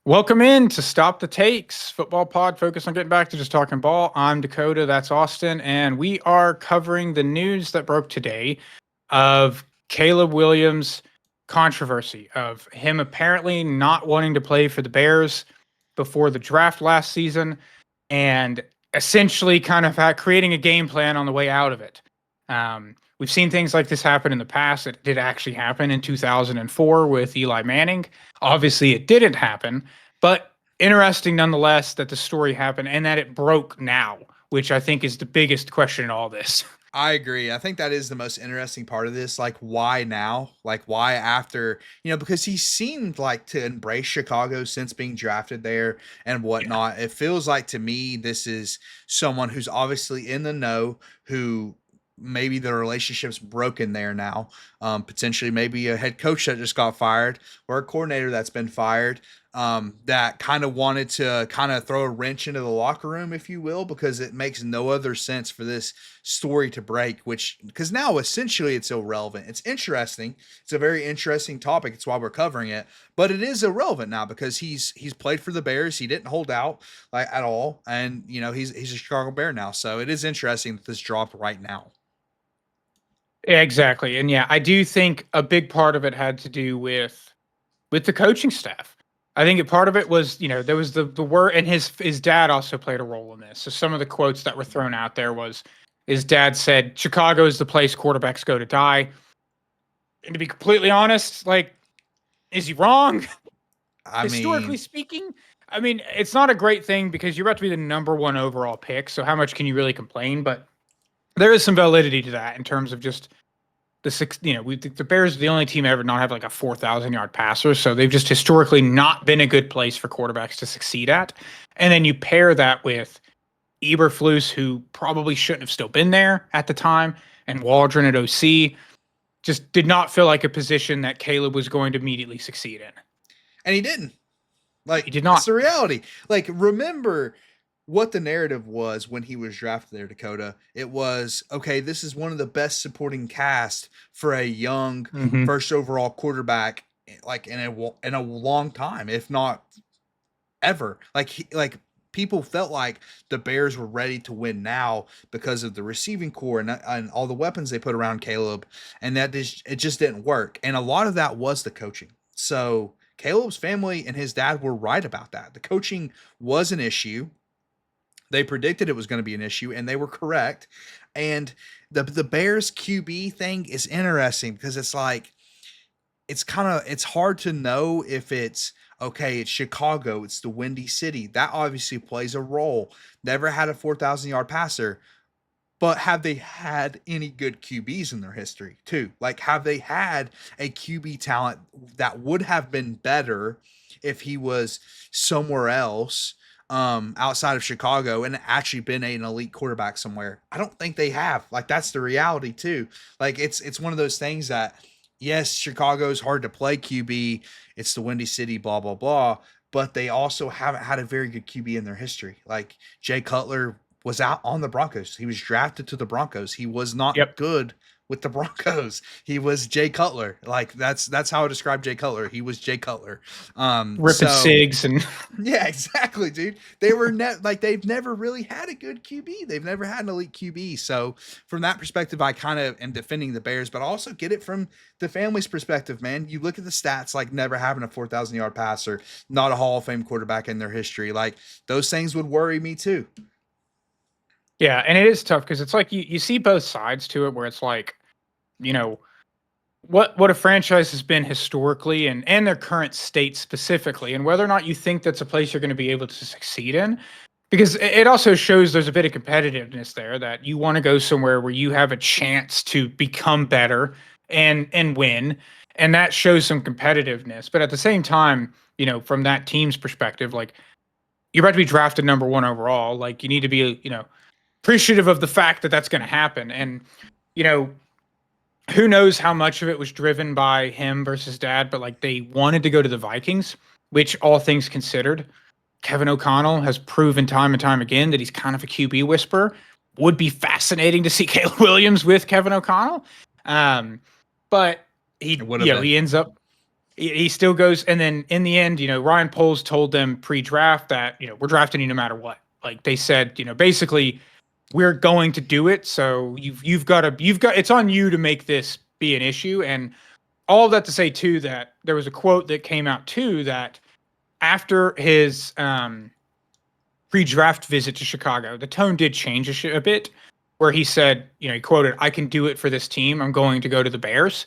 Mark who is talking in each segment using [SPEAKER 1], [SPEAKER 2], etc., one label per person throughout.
[SPEAKER 1] Welcome in to Stop the Takes, football pod focused on getting back to just talking ball. I'm Dakota, that's Austin, and we are covering the news that broke today of Caleb Williams' controversy of him apparently not wanting to play for the Bears before the draft last season and essentially kind of creating a game plan on the way out of it. We've seen things like this happen in the past. It did actually happen in 2004 with Eli Manning. Obviously, it didn't happen, but interesting nonetheless that the story happened and that it broke now, which I think is the biggest question in all this.
[SPEAKER 2] I agree. I think that is the most interesting part of this. Like, why now? Like, why after, because he seemed like to embrace Chicago since being drafted there and
[SPEAKER 1] Yeah.
[SPEAKER 2] whatnot. It feels like to me, this is someone who's obviously in the know, who maybe the relationship's broken there now. Potentially, maybe a head coach that just got fired or a coordinator that's been fired. That kind of wanted to kind of throw a wrench into the locker room, if you will, because it makes no other sense for this story to break, which because now essentially it's irrelevant. It's interesting. It's a very interesting topic. It's why we're covering it, but it is irrelevant now because he's played for the Bears. He didn't hold out like at all, and he's a Chicago Bear now. So it is interesting that this dropped right now.
[SPEAKER 1] Yeah, exactly. And yeah, I do think a big part of it had to do with the coaching staff. I think part of it was, there was the word, and his dad also played a role in this. So some of the quotes that were thrown out there was his dad said, "Chicago is the place quarterbacks go to die." And to be completely honest, like, is he wrong?
[SPEAKER 2] I
[SPEAKER 1] Historically
[SPEAKER 2] mean,
[SPEAKER 1] speaking, I mean, it's not a great thing because you're about to be the number one overall pick. So how much can you really complain? But there is some validity to that in terms of just the six. The Bears are the only team ever not have like a 4,000 yard passer, so they've just historically not been a good place for quarterbacks to succeed at. And then you pair that with Eberflus, who probably shouldn't have still been there at the time, and Waldron at OC, just did not feel like a position that Caleb was going to immediately succeed in.
[SPEAKER 2] and he didn't.
[SPEAKER 1] He
[SPEAKER 2] Like,
[SPEAKER 1] did
[SPEAKER 2] that's
[SPEAKER 1] not.
[SPEAKER 2] the reality. Like, remember what the narrative was when he was drafted there, Dakota. It was, okay, this is one of the best supporting cast for a young
[SPEAKER 1] Mm-hmm.
[SPEAKER 2] first overall quarterback, like in a long time, if not ever. Like people felt like the Bears were ready to win now because of the receiving core and all the weapons they put around Caleb, and it just didn't work. And a lot of that was the coaching. So Caleb's family and his dad were right about that. The coaching was an issue. They predicted it was going to be an issue, and they were correct. And the Bears QB thing is interesting because it's like it's hard to know if it's okay, it's Chicago, it's the Windy City. That obviously plays a role. Never had a 4,000-yard passer, but have they had any good QBs in their history too? Like, have they had a QB talent that would have been better if he was somewhere else, outside of Chicago, and actually been an elite quarterback somewhere? I don't think they have. Like, that's the reality too. Like, it's one of those things that, yes, Chicago's hard to play QB. It's the Windy City, blah blah blah. But they also haven't had a very good QB in their history. Like, Jay Cutler was out on the Broncos. He was drafted to the Broncos. He was not
[SPEAKER 1] Yep.
[SPEAKER 2] good with the Broncos. He was Jay Cutler. Like, that's how I describe Jay Cutler. He was Jay Cutler.
[SPEAKER 1] Ripping
[SPEAKER 2] So
[SPEAKER 1] cigs and
[SPEAKER 2] yeah, exactly, dude. Like, they've never really had a good QB. They've never had an elite QB. So from that perspective, I kind of am defending the Bears, but I also get it from the family's perspective, man. You look at the stats, like never having a 4,000-yard passer, not a Hall of Fame quarterback in their history. Like, those things would worry me too.
[SPEAKER 1] yeah, and it is tough because it's like you see both sides to it where it's like, you know, what a franchise has been historically and their current state specifically, and whether or not you think that's a place you're going to be able to succeed in. Because it also shows there's a bit of competitiveness there that you want to go somewhere where you have a chance to become better and win, and that shows some competitiveness. But at the same time, from that team's perspective, like you're about to be drafted number one overall, like you need to be, appreciative of the fact that that's going to happen. And you know, who knows how much of it was driven by him versus dad, but like they wanted to go to the Vikings, which all things considered, Kevin O'Connell has proven time and time again that he's kind of a QB whisperer. Would be fascinating to see Caleb Williams with Kevin O'Connell. But
[SPEAKER 2] It would have been.
[SPEAKER 1] he ends up he still goes, and then in the end, Ryan Poles told them pre-draft that we're drafting you no matter what. Like they said, basically we're going to do it. So you've got it's on you to make this be an issue. And all of that to say too that there was a quote that came out too that after his pre-draft visit to Chicago, the tone did change a bit, where he said, he quoted, "I can do it for this team. I'm going to go to the Bears."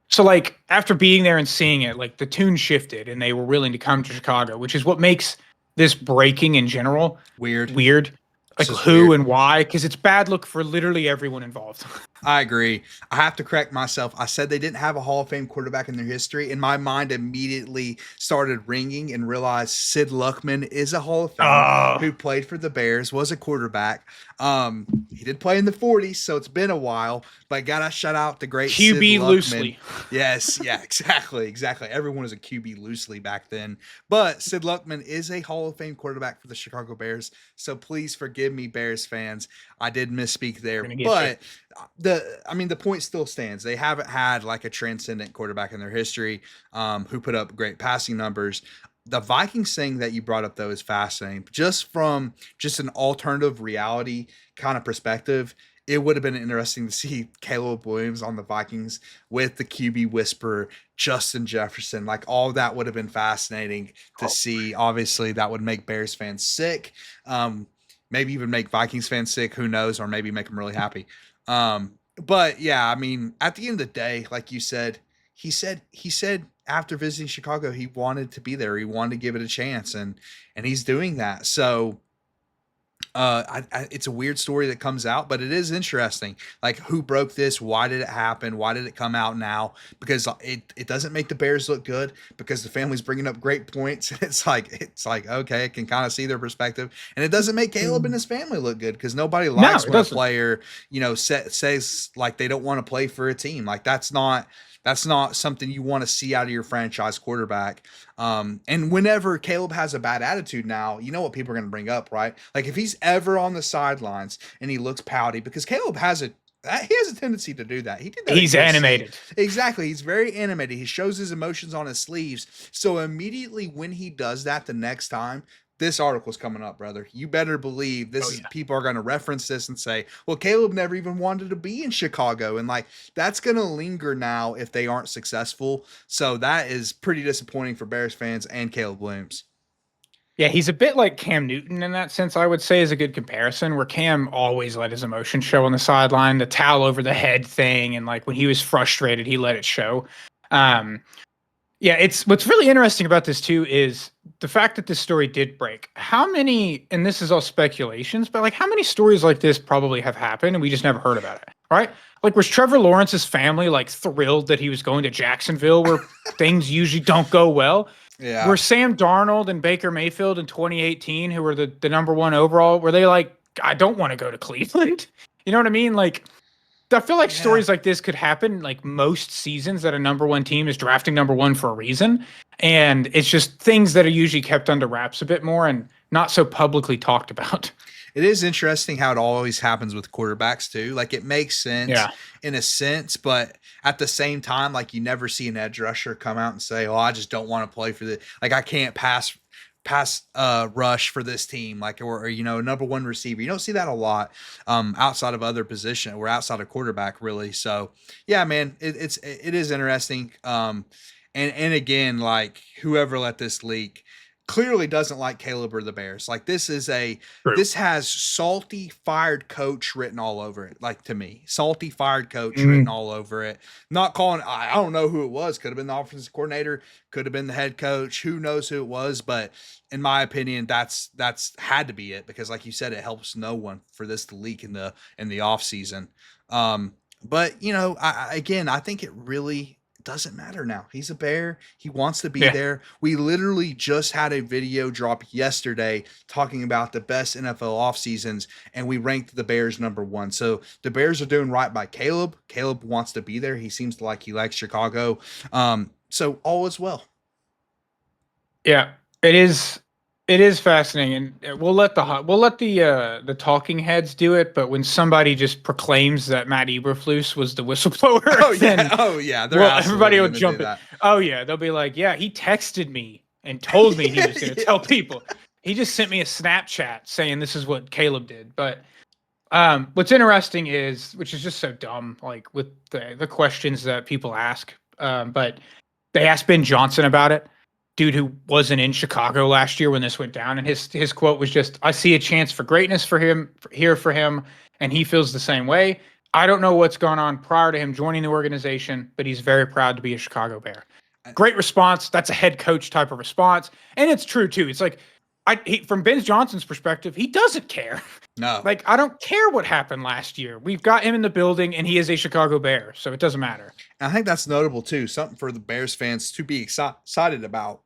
[SPEAKER 1] So like after being there and seeing it, like the tune shifted and they were willing to come to Chicago, which is what makes this breaking in general
[SPEAKER 2] Weird.
[SPEAKER 1] Like who and why, because it's bad look for literally everyone involved.
[SPEAKER 2] I agree. I have to correct myself. I said they didn't have a Hall of Fame quarterback in their history, and my mind immediately started ringing and realized Sid Luckman is a Hall of Fame who played for the Bears, was a quarterback. He did play in the 40s, so it's been a while, but gotta shout out the great
[SPEAKER 1] QB
[SPEAKER 2] Sid Luckman.
[SPEAKER 1] loosely.
[SPEAKER 2] Yes, yeah, exactly. Everyone was a QB loosely back then. But Sid Luckman is a Hall of Fame quarterback for the Chicago Bears, so please forgive me, Bears fans. I did misspeak there, but the point still stands. They haven't had like a transcendent quarterback in their history who put up great passing numbers. The Vikings thing that you brought up though is fascinating. Just from just an alternative reality kind of perspective, it would have been interesting to see Caleb Williams on the Vikings with the QB whisperer, Justin Jefferson. Like all that would have been fascinating to see. Obviously, that would make Bears fans sick. Maybe even make Vikings fans sick. Who knows? Or maybe make them really happy. But yeah, I mean, at the end of the day, like you said, he said after visiting Chicago, he wanted to be there. He wanted to give it a chance, and he's doing that. So it's a weird story that comes out, but it is interesting. Like who broke this? Why did it happen? Why did it come out now? Because it doesn't make the Bears look good because the family's bringing up great points. It's like, okay, I can kind of see their perspective, and it doesn't make Caleb and his family look good because nobody likes when a player, says like they don't want to play for a team. Like that's not something you want to see out of your franchise quarterback. And whenever Caleb has a bad attitude now, you know what people are going to bring up, right? Like if he's ever on the sidelines and he looks pouty, because Caleb has a tendency to do that. He did that.
[SPEAKER 1] He's animated.
[SPEAKER 2] Exactly. He's very animated. He shows his emotions on his sleeves. So immediately when he does that the next time, this article's coming up, brother. You better believe people are going to reference this and say, well, Caleb never even wanted to be in Chicago. And like, that's going to linger now if they aren't successful. So that is pretty disappointing for Bears fans and Caleb Williams.
[SPEAKER 1] Yeah, he's a bit like Cam Newton in that sense, I would say is a good comparison, where Cam always let his emotion show on the sideline, the towel over the head thing. And like when he was frustrated, he let it show. Yeah, it's what's really interesting about this too is the fact that this story did break. How many, and this is all speculations, but like how many stories like this probably have happened and we just never heard about it, right? Like was Trevor Lawrence's family like thrilled that he was going to Jacksonville where things usually don't go well?
[SPEAKER 2] Yeah.
[SPEAKER 1] Were Sam Darnold and Baker Mayfield in 2018, who were the number one overall, were they like, I don't want to go to Cleveland? You know what I mean? Like, I feel like stories like this could happen like most seasons that a number one team is drafting number one for a reason. And it's just things that are usually kept under wraps a bit more and not so publicly talked about.
[SPEAKER 2] It is interesting how it always happens with quarterbacks too. Like it makes sense in a sense, but at the same time, like you never see an edge rusher come out and say, oh, I just don't want to play for the, like I can't pass rush for this team, like or number one receiver. You don't see that a lot outside of other position or outside of quarterback really. So yeah, man, it is interesting. And again, like whoever let this leak clearly doesn't like Caleb or the Bears. Like this has salty fired coach written all over it. Like to me, salty fired coach written all over it. Not calling, I don't know who it was. Could have been the offensive coordinator, could have been the head coach. Who knows who it was? But in my opinion, that's had to be it because like you said, it helps no one for this to leak in the off season. But I think it really doesn't matter now. He's a Bear. He wants to be there. We literally just had a video drop yesterday talking about the best NFL off seasons, and we ranked the Bears number one. So the Bears are doing right by Caleb. Caleb wants to be there. He seems like he likes Chicago. So all is well.
[SPEAKER 1] Yeah, it is. It is fascinating, and we'll let the talking heads do it. But when somebody just proclaims that Matt Eberflus was the whistleblower,
[SPEAKER 2] Oh yeah,
[SPEAKER 1] then
[SPEAKER 2] they're
[SPEAKER 1] everybody
[SPEAKER 2] absolutely
[SPEAKER 1] will
[SPEAKER 2] gonna
[SPEAKER 1] jump
[SPEAKER 2] do
[SPEAKER 1] in.
[SPEAKER 2] that.
[SPEAKER 1] Oh yeah, they'll be like, "Yeah, he texted me and told me he was going to
[SPEAKER 2] Yeah.
[SPEAKER 1] tell people. He just sent me a Snapchat saying this is what Caleb did." But what's interesting is, which is just so dumb, like with the questions that people ask. But they asked Ben Johnson about it, dude who wasn't in Chicago last year when this went down, and his quote was just, "I see a chance for greatness for him here for him, and he feels the same way. I don't know what's gone on prior to him joining the organization, but he's very proud to be a Chicago Bear." Great response. That's a head coach type of response, and it's true too. It's like, from Ben Johnson's perspective, he doesn't care.
[SPEAKER 2] No,
[SPEAKER 1] Like, I don't care what happened last year. We've got him in the building, and he is a Chicago Bear, so it doesn't matter.
[SPEAKER 2] I think that's notable too. Something for the Bears fans to be excited about.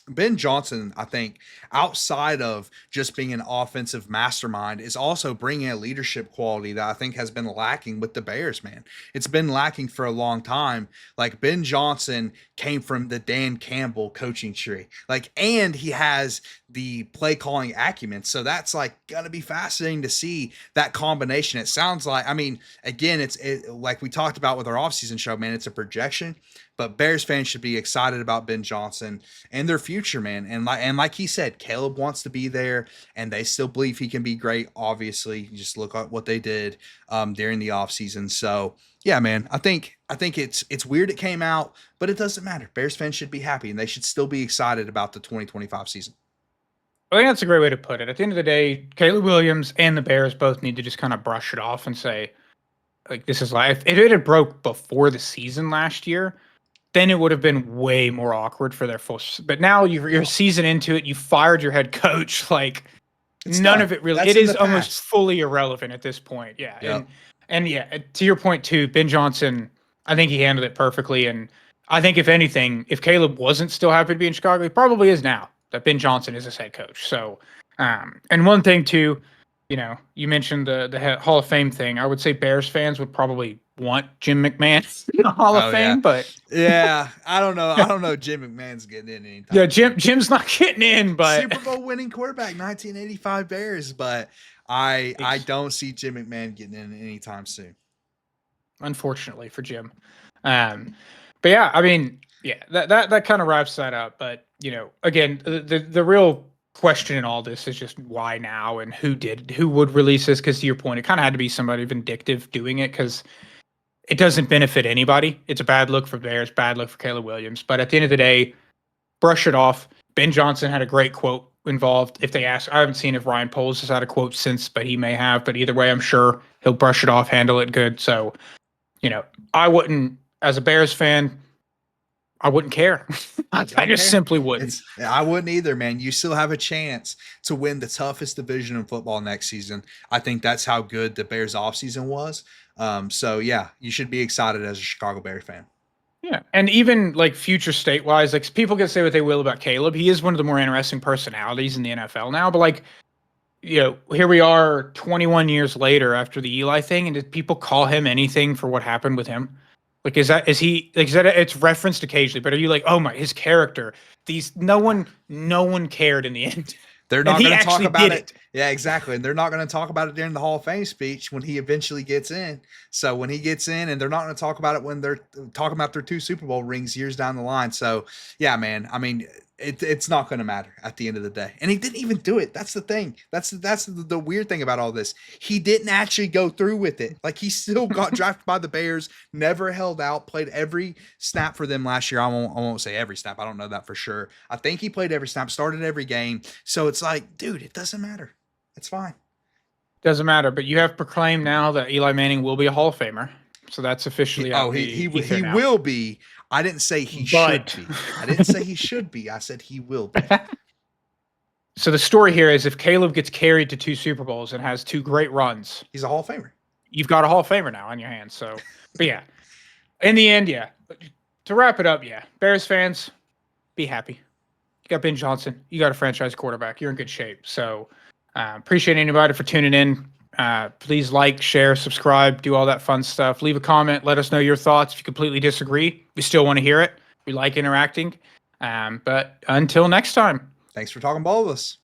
[SPEAKER 2] Ben Johnson, I think, outside of just being an offensive mastermind, is also bringing a leadership quality that I think has been lacking with the Bears, man. It's been lacking for a long time. Like, Ben Johnson came from the Dan Campbell coaching tree. Like, and he has the play calling acumen. So that's like gonna be fascinating to see that combination. It sounds like, I mean, again, it's like we talked about with our offseason show, man, it's a projection. But Bears fans should be excited about Ben Johnson and their future, man. And like he said, Caleb wants to be there, and they still believe he can be great. Obviously, you just look at what they did during the offseason. So yeah, man, I think it's weird it came out, but it doesn't matter. Bears fans should be happy, and they should still be excited about the 2025 season.
[SPEAKER 1] I think that's a great way to put it. At the end of the day, Caleb Williams and the Bears both need to just kind of brush it off and say, like, this is life. If it had broke before the season last year, then it would have been way more awkward for their full. But now you're a season into it. You fired your head coach. Like,
[SPEAKER 2] It's
[SPEAKER 1] none
[SPEAKER 2] done.
[SPEAKER 1] of it really.
[SPEAKER 2] That's
[SPEAKER 1] It
[SPEAKER 2] in
[SPEAKER 1] is
[SPEAKER 2] the
[SPEAKER 1] almost
[SPEAKER 2] past.
[SPEAKER 1] fully irrelevant at this point. Yeah,
[SPEAKER 2] Yep.
[SPEAKER 1] and yeah, to your point too, Ben Johnson. I think he handled it perfectly, and I think if anything, if Caleb wasn't still happy to be in Chicago, he probably is now that Ben Johnson is his head coach. So, and one thing too, you mentioned the Hall of Fame thing. I would say Bears fans would probably want Jim McMahon in the Hall
[SPEAKER 2] Oh
[SPEAKER 1] of
[SPEAKER 2] yeah.
[SPEAKER 1] Fame, but
[SPEAKER 2] Yeah. I don't know. I don't know. Jim McMahon's getting in anytime.
[SPEAKER 1] yeah,
[SPEAKER 2] soon.
[SPEAKER 1] Jim's not getting in, but
[SPEAKER 2] Super Bowl winning quarterback, 1985 Bears, but I don't see Jim McMahon getting in anytime soon.
[SPEAKER 1] unfortunately for Jim. But yeah, I mean, yeah, that kind of wraps that up. But again, the real question in all this is just why now and who would release this? Because to your point, it kind of had to be somebody vindictive doing it because it doesn't benefit anybody. It's a bad look for Bears, bad look for Caleb Williams. But at the end of the day, brush it off. Ben Johnson had a great quote involved. If they ask, I haven't seen if Ryan Poles has had a quote since, but he may have. But either way, I'm sure he'll brush it off, handle it good. So, I wouldn't, as a Bears fan, I wouldn't care. I just simply wouldn't.
[SPEAKER 2] I wouldn't either, man. You still have a chance to win the toughest division in football next season. I think that's how good the Bears offseason was. So yeah, you should be excited as a Chicago Bears fan.
[SPEAKER 1] Yeah, and even like future state-wise, like people can say what they will about Caleb. He is one of the more interesting personalities in the NFL now. But like, here we are 21 years later after the Eli thing, and did people call him anything for what happened with him? Like, is that it's referenced occasionally, but are you like, oh my, his character? No one cared in the end.
[SPEAKER 2] They're
[SPEAKER 1] And
[SPEAKER 2] not
[SPEAKER 1] he
[SPEAKER 2] going to talk
[SPEAKER 1] actually
[SPEAKER 2] about
[SPEAKER 1] did
[SPEAKER 2] it. Yeah, exactly. And they're not going to talk about it during the Hall of Fame speech when he eventually gets in. So when he gets in, and they're not going to talk about it when they're talking about their 2 Super Bowl rings years down the line. So yeah, man. I mean, it's not going to matter at the end of the day. And he didn't even do it. That's the thing. That's the weird thing about all this. He didn't actually go through with it. Like, he still got drafted by the Bears, never held out, played every snap for them last year. I won't say every snap. I don't know that for sure. I think he played every snap, started every game. So it's like, dude, it doesn't matter. It's fine.
[SPEAKER 1] Doesn't matter. But you have proclaimed now that Eli Manning will be a Hall of Famer. So that's officially out.
[SPEAKER 2] He
[SPEAKER 1] now.
[SPEAKER 2] will be. I didn't say he
[SPEAKER 1] But-
[SPEAKER 2] should be. I didn't say he should be. I said he will be.
[SPEAKER 1] So the story here is if Caleb gets carried to 2 Super Bowls and has 2 great runs,
[SPEAKER 2] He's a Hall of Famer.
[SPEAKER 1] you've got a Hall of Famer now on your hands. So, but yeah, in the end, yeah. To wrap it up, yeah, Bears fans, be happy. You got Ben Johnson. You got a franchise quarterback. You're in good shape. So, appreciate anybody for tuning in. Please like, share, subscribe, do all that fun stuff. Leave a comment. Let us know your thoughts. If you completely disagree, we still want to hear it. We like interacting. But until next time.
[SPEAKER 2] Thanks for talking ball with us.